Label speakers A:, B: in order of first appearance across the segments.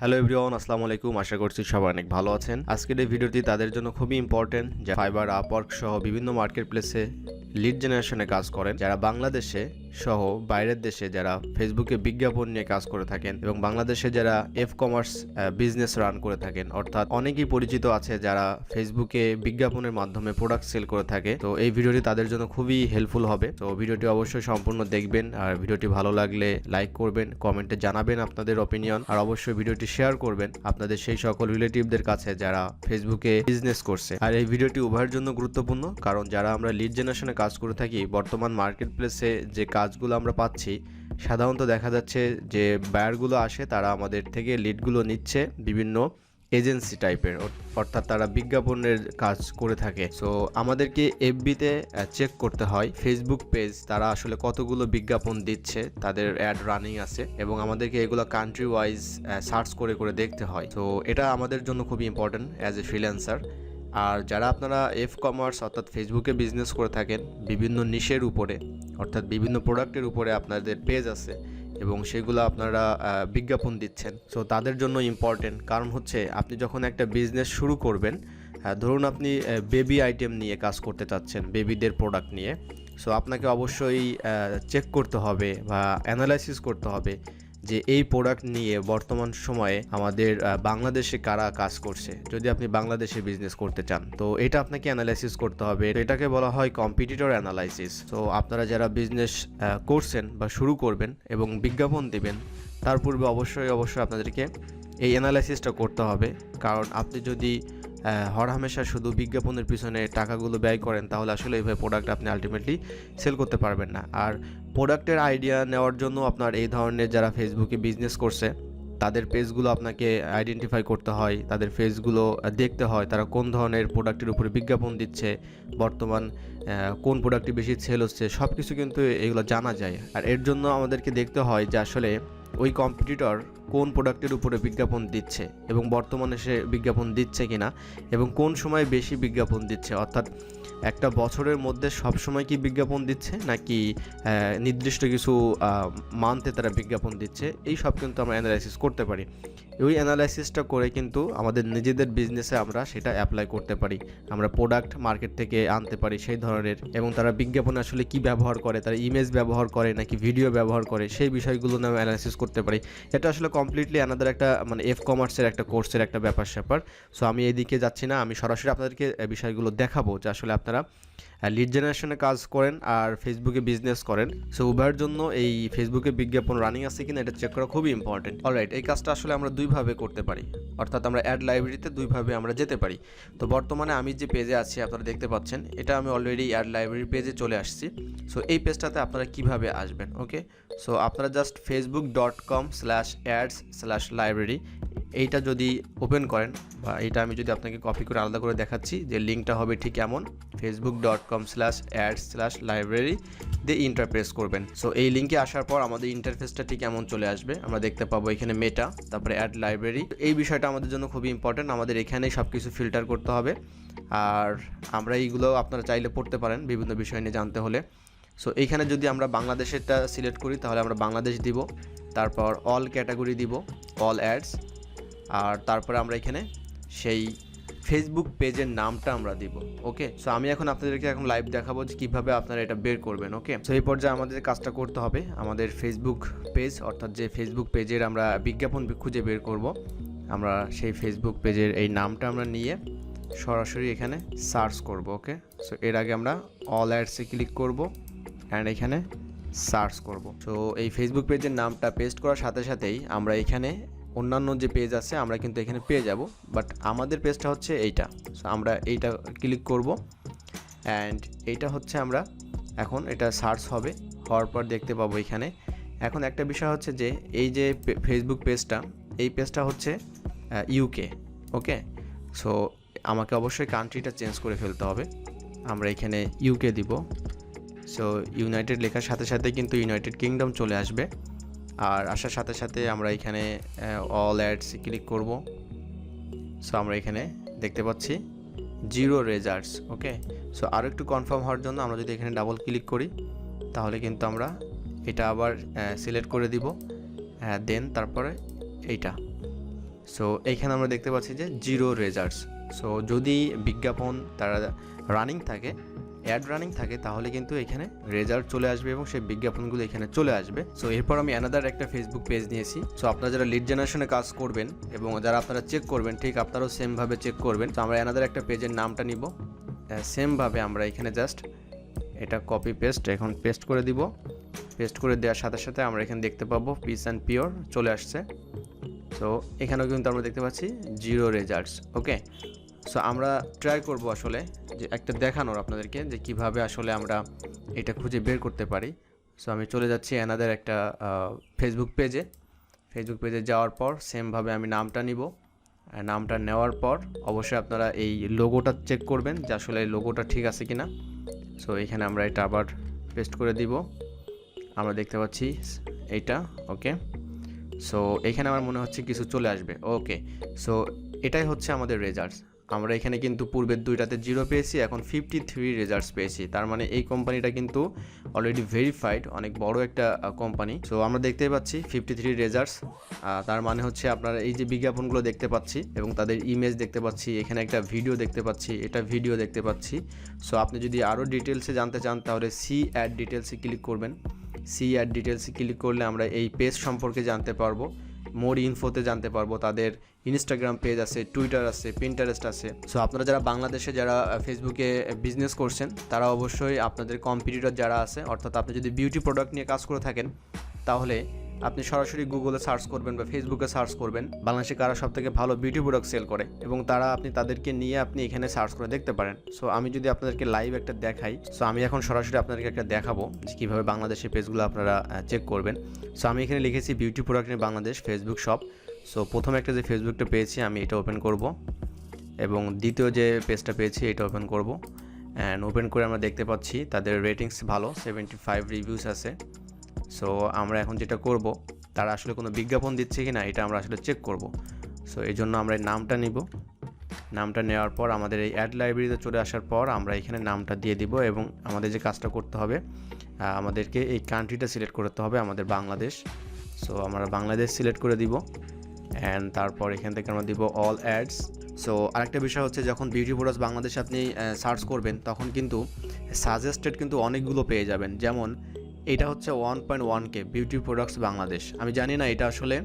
A: Hello everyone, আসসালামু আলাইকুম। আশা করছি সবাই অনেক ভালো আছেন। আজকের এই ভিডিওটি তাদের জন্য খুবই ইম্পর্টেন্ট, যা ফাইবার, আপওয়ার্ক সহ বিভিন্ন মার্কেট প্লেসে লিড জেনারেশনে কাজ করেন, যারা বাংলাদেশে সহ বাইরের দেশে যারা ফেসবুকে বিজ্ঞাপন নিয়ে কাজ করে থাকেন এবং বাংলাদেশে যারা কমার্স বিজনেস রান করে থাকেন। অর্থাৎ অনেকেই পরিচিত আছে যারা ফেসবুকে বিজ্ঞাপনের মাধ্যমে প্রোডাক্ট সেল করে থাকে। তো এই ভিডিওটি তাদের জন্য খুবই হেল্পফুল হবে। তো ভিডিওটি অবশ্যই সম্পূর্ণ দেখবেন, আর ভিডিওটি ভালো লাগলে লাইক করবেন, কমেন্টে জানাবেন আপনাদের অপিনিয়ন, আর অবশ্যই ভিডিওটি শেয়ার করবেন আপনাদের সেই সকল রিলেটিভদের কাছে যারা ফেসবুকে বিজনেস করছে। আর এই ভিডিওটি উভয়ের জন্য গুরুত্বপূর্ণ, কারণ যারা আমরা লিড জেনারেশনে কাজ করে থাকি, বর্তমান মার্কেট প্লেসে যে কাজগুলো আমরা পাচ্ছি, সাধারণত দেখা যাচ্ছে যে বায়ারগুলো আসে, তারা আমাদের থেকে লিডগুলো নিচ্ছে বিভিন্ন এজেন্সি টাইপের, অর্থাৎ তারা বিজ্ঞাপনের কাজ করে থাকে। সো আমাদেরকে এফবিতে চেক করতে হয় ফেসবুক পেজ তারা আসলে কতগুলো বিজ্ঞাপন দিচ্ছে, তাদের অ্যাড রানিং আছে, এবং আমাদেরকে এগুলো কান্ট্রি ওয়াইজ সার্চ করে করে দেখতে হয়। তো এটা আমাদের জন্য খুবই ইম্পর্টেন্ট অ্যাজ এ ফ্রিল্যান্সার। আর যারা আপনারা কমার্স অর্থাৎ ফেসবুকে বিজনেস করে থাকেন বিভিন্ন নিশের উপরে, অর্থাৎ বিভিন্ন প্রোডাক্টের উপরে আপনাদের পেজ আছে এবং সেগুলো আপনারা বিজ্ঞাপন দিচ্ছেন, সো তাদের জন্য ইম্পর্টেন্ট। কারণ হচ্ছে আপনি যখন একটা বিজনেস শুরু করবেন, ধরুন আপনি বেবি আইটেম নিয়ে কাজ করতে চাচ্ছেন, বেবিদের প্রোডাক্ট নিয়ে, সো আপনাকে অবশ্যই চেক করতে হবে বা অ্যানালাইসিস করতে হবে যে এই প্রোডাক্ট নিয়ে বর্তমান সময়ে আমাদের বাংলাদেশে কারা কাজ করছে। যদি আপনি বাংলাদেশে বিজনেস করতে চান, তো এটা আপনাকে অ্যানালাইসিস করতে হবে। এটাকে বলা হয় কম্পিটিটর অ্যানালাইসিস। তো আপনারা যারা বিজনেস করছেন বা শুরু করবেন এবং বিজ্ঞাপন দিবেন, তার পূর্বে অবশ্যই আপনাদেরকে এই অ্যানালাইসিসটা করতে হবে। কারণ আপনি যদি হরহামেশা শুধু বিজ্ঞাপনের পিছনে টাকাগুলো ব্যয় করেন, তাহলে আসলে এইভাবে প্রোডাক্ট আপনি আলটিমেটলি সেল করতে পারবেন না। আর প্রোডাক্টের আইডিয়া নেওয়ার জন্য আপনার এই ধরনের যারা ফেসবুকে বিজনেস করছে তাদের পেজগুলো আপনাকে আইডেন্টিফাই করতে হয়, তাদের পেজগুলো দেখতে হয় তারা কোন ধরনের প্রোডাক্টের উপরে বিজ্ঞাপন দিচ্ছে, বর্তমান কোন প্রোডাক্টটি বেশি সেল হচ্ছে, সব কিছু কিন্তু এগুলো জানা যায়। আর এর জন্য আমাদেরকে দেখতে হয় যে আসলে ওই কম্পিটিটর কোন প্রোডাক্টের উপরে বিজ্ঞাপন দিচ্ছে এবং বর্তমানে সে বিজ্ঞাপন দিচ্ছে কিনা, এবং কোন সময় বেশি বিজ্ঞাপন দিচ্ছে, অর্থাৎ একটা বছরের মধ্যে সব সময় কি বিজ্ঞাপন দিচ্ছে নাকি নির্দিষ্ট কিছু মান্থে তারা বিজ্ঞাপন দিচ্ছে, এই সব কিন্তু আমরা অ্যানালাইসিস করতে পারি। ওই অ্যানালাইসিসটা করে কিন্তু আমাদের নিজেদের বিজনেসে আমরা সেটা অ্যাপ্লাই করতে পারি। আমরা প্রোডাক্ট মার্কেট থেকে আনতে পারি সেই ধরনের, এবং তারা বিজ্ঞাপনে আসলে কি ব্যবহার করে, তারা ইমেজ ব্যবহার করে নাকি ভিডিও ব্যবহার করে, সেই বিষয়গুলো নিয়ে অ্যানালাইসিস করতে পারি। এটা আসলে কমপ্লিটলি আনাদার একটা মানে কমার্সের একটা কোর্সের একটা ব্যাপার স্যাপার। সো আমি এইদিকে যাচ্ছি না, আমি সরাসরি আপনাদেরকে বিষয়গুলো দেখাবো যে আসলে আপনারা লিড জেনারেশনে কাজ করেন আর ফেসবুকে বিজনেস করেন, সো উভয়ের জন্য এই ফেসবুকে বিজ্ঞাপন রানিং আছে কিনা এটা চেক করা খুবই ইম্পর্টেন্ট। অলরাইট, এই কাজটা আসলে আমরা দুইভাবে করতে পারি, অর্থাৎ আমরা অ্যাড লাইব্রেরিতে দুইভাবে আমরা যেতে পারি। তো বর্তমানে আমি যে পেজে আছি আপনারা দেখতে পাচ্ছেন, এটা আমি অলরেডি অ্যাড লাইব্রেরি পেজে চলে আসছি। সো এই পেজটাতে আপনারা কিভাবে আসবেন, ওকে। সো আপনারা জাস্ট facebook.com/ads/library এইটা যদি ওপেন করেন, বা এইটা আমি যদি আপনাকে কপি করে আলাদা করে দেখাচ্ছি, যে লিঙ্কটা হবে ঠিক এমন, facebook.com/ads/library দিয়ে ইন্টারপ্রেস করবেন। সো এই লিঙ্কে আসার পর আমাদের ইন্টারফেসটা ঠিক এমন চলে আসবে। আমরা দেখতে পাবো এখানে মেটা, তারপরে অ্যাড লাইব্রেরি। এই বিষয়টা আমাদের জন্য খুবই ইম্পর্টেন্ট, আমাদের এখানেই সব কিছু ফিল্টার করতে হবে। আর আমরা এইগুলো আপনারা চাইলে পড়তে পারেন বিভিন্ন বিষয় নিয়ে জানতে হলে। সো এইখানে যদি আমরা বাংলাদেশেরটা সিলেক্ট করি, তাহলে আমরা বাংলাদেশ দিব, তারপর অল ক্যাটাগরি দিব, অল অ্যাডস, আর তারপরে আমরা এখানে সেই ফেসবুক পেজের নামটা আমরা দিব, ওকে। সো আমি এখন আপনাদেরকে এখন লাইভ দেখাবো যে কীভাবে আপনারা এটা বের করবেন, ওকে। সো এই পর্যায়ে আমাদের কাজটা করতে হবে, আমাদের ফেসবুক পেজ, অর্থাৎ যে ফেসবুক পেজের আমরা বিজ্ঞাপন খুঁজে বের করব, আমরা সেই ফেসবুক পেজের এই নামটা আমরা নিয়ে সরাসরি এখানে সার্চ করব, ওকে। সো এর আগে আমরা অল অ্যাডসে ক্লিক করব অ্যান্ড এখানে সার্চ করব। সো এই ফেসবুক পেজের নামটা পেস্ট করার সাথে সাথেই আমরা এখানে অন্যান্য যে পেজ আছে আমরা কিন্তু এখানে পেয়ে যাব, বাট আমাদের পেজটা হচ্ছে এইটা। সো আমরা এইটা ক্লিক করব অ্যান্ড এইটা হচ্ছে আমরা এখন এটা সার্চ হবে, হওয়ার পর দেখতে পাবো এখানে। এখন একটা বিষয় হচ্ছে যে এই যে ফেসবুক পেজটা, এই পেজটা হচ্ছে ইউকে, ওকে। সো আমাকে অবশ্যই কান্ট্রিটা চেঞ্জ করে ফেলতে হবে, আমরা এখানে ইউকে দিব। সো ইউনাইটেড লেখার সাথে সাথে কিন্তু ইউনাইটেড কিংডম চলে আসবে, আর আসার সাথে সাথে আমরা এখানে অল অ্যাডস ক্লিক করব। সো আমরা এখানে দেখতে পাচ্ছি 0 রেজাল্টস, ওকে। সো আরও একটু কনফার্ম হওয়ার জন্য আমরা যদি এখানে ডাবল ক্লিক করি, তাহলে কিন্তু আমরা এটা আবার সিলেক্ট করে দিব, দেন তারপরে এইটা, সো এইখানে আমরা দেখতে পাচ্ছি যে 0 রেজাল্টস। সো যদি বিজ্ঞাপন তারা রানিং থাকে, অ্যাড রানিং থাকে, তাহলে কিন্তু এখানে রেজাল্ট চলে আসবে এবং সেই বিজ্ঞাপনগুলো এখানে চলে আসবে। সো এরপর আমি অ্যানাদার একটা ফেসবুক পেজ নিয়েছি। সো আপনারা যারা লিড জেনারেশনে কাজ করবেন এবং যারা আপনারা চেক করবেন, ঠিক আপনারাও সেমভাবে চেক করবেন। তো আমরা অ্যানাদার একটা পেজের নামটা নিব, সেমভাবে আমরা এখানে জাস্ট এটা কপি পেস্ট এখন পেস্ট করে দিব। পেস্ট করে দেওয়ার সাথে সাথে আমরা এখানে দেখতে পাবো পিস অ্যান্ড পিওর চলে আসছে। সো এখানেও কিন্তু আমরা দেখতে পাচ্ছি 0 রেজাল্টস। ওকে, সো আমরা ট্রাই করব আসলে যে একটা দেখানোর আপনাদেরকে যে কিভাবে আসলে আমরা এটা খুঁজে বের করতে পারি। সো আমি চলে যাচ্ছি অ্যানাদার একটা ফেসবুক পেজে যাওয়ার পর সেমভাবে আমি নামটা নিব। নামটা নেওয়ার পর অবশ্যই আপনারা এই লোগোটা চেক করবেন যে আসলে এই লোগোটা ঠিক আছে কিনা। সো এখানে আমরা এটা আবার পেস্ট করে দিব। আমরা দেখতে পাচ্ছি এইটা। ওকে, সো এখানে আমার মনে হচ্ছে কিছু চলে আসবে। ওকে, সো এটাই হচ্ছে আমাদের রেজাল্টস। আমরা এখানে কিন্তু পূর্বের দুইটাতে 0 পেয়েছি, এখন 53 রেজাল্টস পেয়েছি। তার মানে এই কোম্পানিটা কিন্তু অলরেডি ভেরিফাইড, অনেক বড় একটা কোম্পানি। সো আমরা দেখতেই পাচ্ছি 53 রেজাল্টস। তার মানে হচ্ছে আপনারা এই যে বিজ্ঞাপনগুলো দেখতে পাচ্ছি এবং তাদের ইমেজ দেখতে পাচ্ছি, এখানে একটা ভিডিও দেখতে পাচ্ছি, এটা ভিডিও দেখতে পাচ্ছি। সো আপনি যদি আরও ডিটেলসে জানতে চান তাহলে সি অ্যাড ডিটেলসে ক্লিক করবেন। সি অ্যাড ডিটেলসে ক্লিক করলে আমরা এই পেজ সম্পর্কে জানতে পারবো, মোর ইনফোতে জানতে পারবো। তাদের ইনস্টাগ্রাম পেজ আছে, টুইটার আছে, পিন্টারেস্ট আছে। সো আপনারা যারা বাংলাদেশে যারা ফেসবুকে বিজনেস করছেন, তারা অবশ্যই আপনাদের কম্পিটিটর যারা আছে, অর্থাৎ আপনি যদি বিউটি প্রোডাক্ট নিয়ে কাজ করে থাকেন, তাহলে আপনি সরাসরি গুগলে সার্চ করবেন বা ফেসবুকে সার্চ করবেন বাংলাদেশে কারা সবথেকে ভালো বিউটি প্রোডাক্ট সেল করে, এবং আপনি তাদেরকে নিয়ে আপনি এখানে সার্চ করে দেখতে পারেন। সো আমি যদি আপনাদেরকে লাইভ একটা দেখাই, সো আমি এখন সরাসরি আপনাদেরকে একটা দেখাবো যে কীভাবে বাংলাদেশের পেজগুলো আপনারা চেক করবেন। সো আমি এখানে লিখেছি বিউটি প্রোডাক্ট নিয়ে বাংলাদেশ ফেসবুক শপ। সো প্রথমে একটা যে ফেসবুকটা পেয়েছি আমি এটা ওপেন করব, এবং দ্বিতীয় যে পেজটা পেয়েছি এটা ওপেন করব। অ্যান্ড ওপেন করে আমরা দেখতে পাচ্ছি তাদের রেটিংস ভালো, 75 রিভিউস আছে। সো আমরা এখন যেটা করব, তারা আসলে কোনো বিজ্ঞাপন দিচ্ছে কি না এটা আমরা আসলে চেক করব। সো এই জন্য আমরা এই নামটা নিব। নামটা নেওয়ার পর আমাদের এই অ্যাড লাইব্রেরিতে চলে আসার পর আমরা এখানে নামটা দিয়ে দিব, এবং আমাদের যে কাজটা করতে হবে, আমাদেরকে এই কান্ট্রিটা সিলেক্ট করতে হবে, আমাদের বাংলাদেশ। সো আমরা বাংলাদেশ সিলেক্ট করে দিব, অ্যান্ড তারপর এখান থেকে আমরা দিব অল অ্যাডস। সো আরেকটা বিষয় হচ্ছে, যখন বিউটি প্রোডাক্টস বাংলাদেশে আপনি সার্চ করবেন, তখন কিন্তু সাজেস্টেড কিন্তু অনেকগুলো পেয়ে যাবেন। যেমন এটা হচ্ছে 1.1K বিউটি প্রোডাক্টস বাংলাদেশ। আমি জানি না এটা আসলে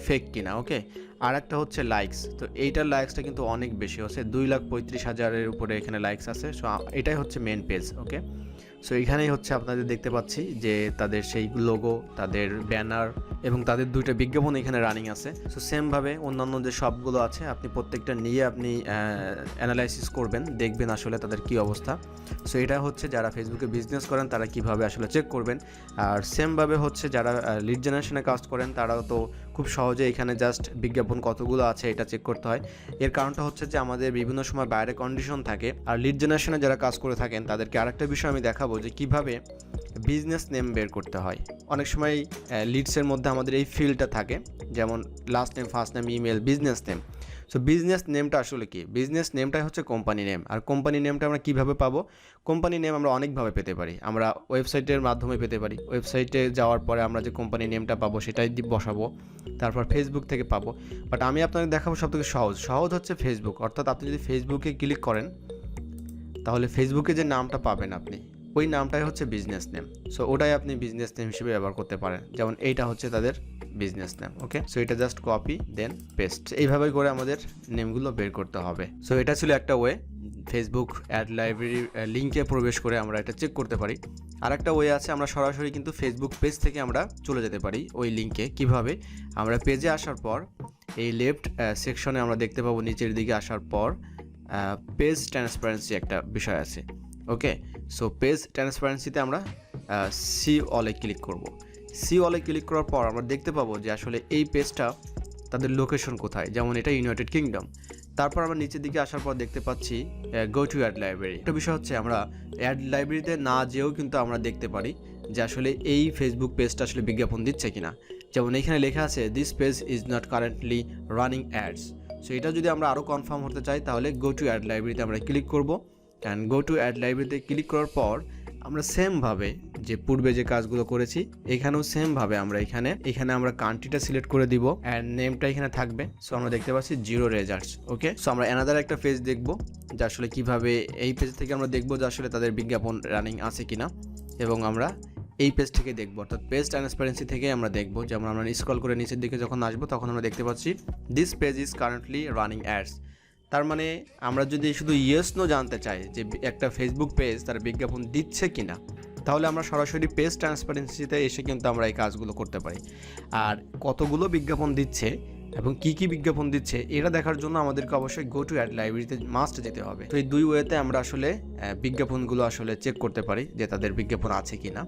A: ফেক কিনা। ওকে, আর একটা হচ্ছে লাইকস। তো এইটার লাইকসটা কিন্তু অনেক বেশি হচ্ছে, 2,35,000-এর উপরে এখানে লাইকস আছে। সো এটাই হচ্ছে মেন পেজ। ওকে, সো এখানেই হচ্ছে আপনাদের দেখতে পাচ্ছি যে তাদের সেই লোগো, তাদের ব্যানার এবং তাদের দুইটা বিজ্ঞাপন এখানে রানিং আছে। সো সেমভাবে অন্যান্য যে সবগুলো আছে আপনি প্রত্যেকটা নিয়ে আপনি অ্যানালাইসিস করবেন, দেখবেন আসলে তাদের কি অবস্থা। সো এটা হচ্ছে যারা ফেসবুকে বিজনেস করেন তারা কিভাবে আসলে চেক করবেন। আর সেমভাবে হচ্ছে যারা লিড জেনারেশনে কাজ করেন, তারাও তো খুব সহজে এখানে জাস্ট বিজ্ঞাপন কতগুলো আছে এটা চেক করতে হয়। এর কারণটা হচ্ছে যে আমাদের বিভিন্ন সময় বাইরে কন্ডিশন থাকে। আর লিড জেনারেশনে যারা কাজ করে থাকেন তাদেরকে আরেকটা বিষয় আমি দেখাবো যে কিভাবে বিজনেস নেম বের করতে হয়। অনেক সময় লিডসের মধ্যে আমাদের এই ফিল্ডটা থাকে, যেমন last name, first name, email, business name. So business নেমটা আসলে কি? বিজনেস নেমটাই হচ্ছে কোম্পানি নেম। আর কোম্পানি নেমটা আমরা কীভাবে পাবো? কোম্পানি নেম আমরা অনেকভাবে পেতে পারি। আমরা ওয়েবসাইটের মাধ্যমে পেতে পারি। ওয়েবসাইটে যাওয়ার পরে আমরা যে কোম্পানি নেমটা পাবো সেটাই বসাবো, তারপর ফেসবুক থেকে পাবো। বাট আমি আপনাকে দেখাবো সবথেকে সহজ হচ্ছে ফেসবুক। অর্থাৎ আপনি যদি ফেসবুকে ক্লিক করেন, তাহলে ফেসবুকে যে নামটা পাবেন আপনি, ওই নামটাই হচ্ছে বিজনেস নেম। সো ওটাই আপনি বিজনেস নেম হিসেবে ব্যবহার করতে পারেন। যেমন এইটা হচ্ছে তাদের বিজনেস নেম। ওকে, সো এটা জাস্ট কপি দেন পেস্ট, এইভাবে করে আমাদের নেমগুলো বের করতে হবে। সো এটা ছিল একটা ওয়ে, ফেসবুক অ্যাড লাইব্রেরির লিঙ্কে প্রবেশ করে আমরা এটা চেক করতে পারি। আর একটা ওয়ে আছে, আমরা সরাসরি কিন্তু ফেসবুক পেজ থেকে আমরা চলে যেতে পারি ওই লিঙ্কে। কিভাবে? আমরা পেজে আসার পর এই লেফট সেকশনে আমরা দেখতে পাবো নিচের দিকে আসার পর পেজ ট্রান্সপারেন্সি একটা বিষয় আছে। ওকে, সো পেজ ট্রান্সপারেন্সিতে আমরা সি অলে ক্লিক করব। সি অলে ক্লিক করার পর আমরা দেখতে পাবো যে আসলে এই পেজটা তাদের লোকেশন কোথায়, যেমন এটা ইউনাইটেড কিংডম। তারপর আমরা নিচের দিকে আসার পর দেখতে পাচ্ছি গো টু অ্যাড লাইব্রেরি। একটা বিষয় হচ্ছে, আমরা অ্যাড লাইব্রেরিতে না যেয়েও কিন্তু আমরা দেখতে পারি যে আসলে এই ফেসবুক পেজটা আসলে বিজ্ঞাপন দিচ্ছে কিনা। যেমন এখানে লেখা আছে this page is not currently running ads. So এটা যদি আমরা আরও কনফার্ম হতে চাই তাহলে গো টু অ্যাড লাইব্রেরিতে আমরা ক্লিক করব। অ্যান্ড গো টু অ্যাড লাইব্রেরিতে ক্লিক করার পর আমরা সেম ভাবে যে পূর্বে যে কাজগুলো করেছি এখানেও সেম ভাবে আমরা এখানে আমরা কান্ট্রিটা সিলেক্ট করে দিব এন্ড নেমটা এখানে থাকবে। সো আমরা দেখতে পাচ্ছি জিরো রেজাল্টস। ওকে, সো আমরা অ্যানাদার একটা পেজ দেখব যে আসলে কিভাবে এই পেজ থেকে আমরা দেখব যে আসলে তাদের বিজ্ঞাপন রানিং আছে কিনা, এবং আমরা এই পেজ থেকে দেখব, অর্থাৎ পেজ ট্রান্সপারেন্সি থেকে আমরা দেখব। যেমন আমরা স্ক্রল করে নিচের দিকে যখন আসবো তখন আমরা দেখতে পাচ্ছি this page is currently running ads. তার মানে আমরা যদি শুধু ইয়েস নো জানতে চাই যে একটা ফেসবুক পেজ তার বিজ্ঞাপন দিচ্ছে কিনা, তাহলে আমরা সরাসরি পেজ ট্রান্সপারেন্সিতে এসে কিন্তু আমরা এই কাজগুলো করতে পারি। আর কতগুলো বিজ্ঞাপন দিচ্ছে এবং কি কি বিজ্ঞাপন দিচ্ছে এটা দেখার জন্য আমাদেরকে অবশ্যই গো টু অ্যাড লাইব্রেরিতে মাস্ট যেতে হবে। তো এই দুই ওয়েতে আমরা আসলে বিজ্ঞাপনগুলো আসলে চেক করতে পারি যে তাদের বিজ্ঞাপন আছে কিনা।